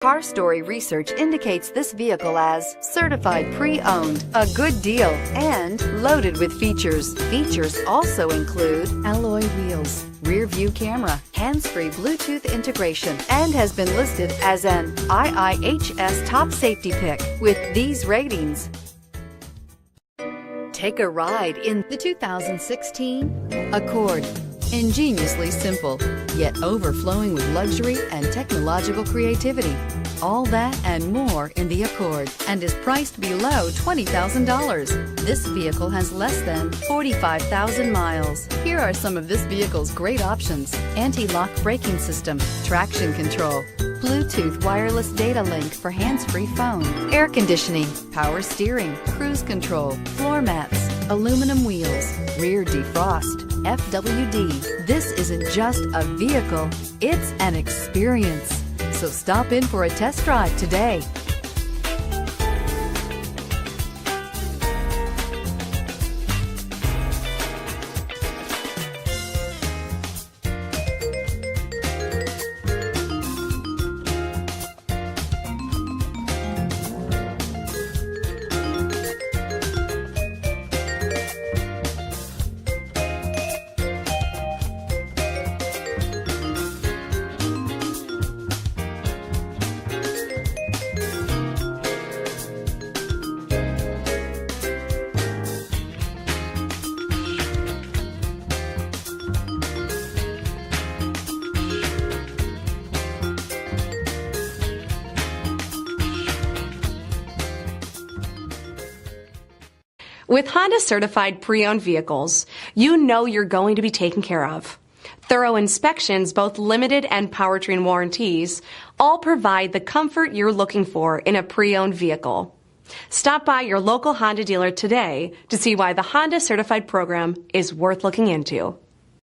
Car Story research indicates this vehicle as certified pre-owned, a good deal, and loaded with features. Features also include alloy wheels, rear view camera, hands-free Bluetooth integration, and has been listed as an IIHS top safety pick with these ratings. Take a ride in the 2016 Accord. Ingeniously simple, yet overflowing with luxury and technological creativity. All that and more in the Accord, and is priced below $20,000. This vehicle has less than 45,000 miles. Here are some of this vehicle's great options: anti-lock braking system, traction control, Bluetooth wireless data link for hands-free phone, air conditioning, power steering, cruise control, floor mats, aluminum wheels, rear defrost, FWD. This isn't just a vehicle, it's an experience. So stop in for a test drive today. With Honda certified pre-owned vehicles, you know you're going to be taken care of. Thorough inspections, both limited and powertrain warranties, all provide the comfort you're looking for in a pre-owned vehicle. Stop by your local Honda dealer today to see why the Honda certified program is worth looking into.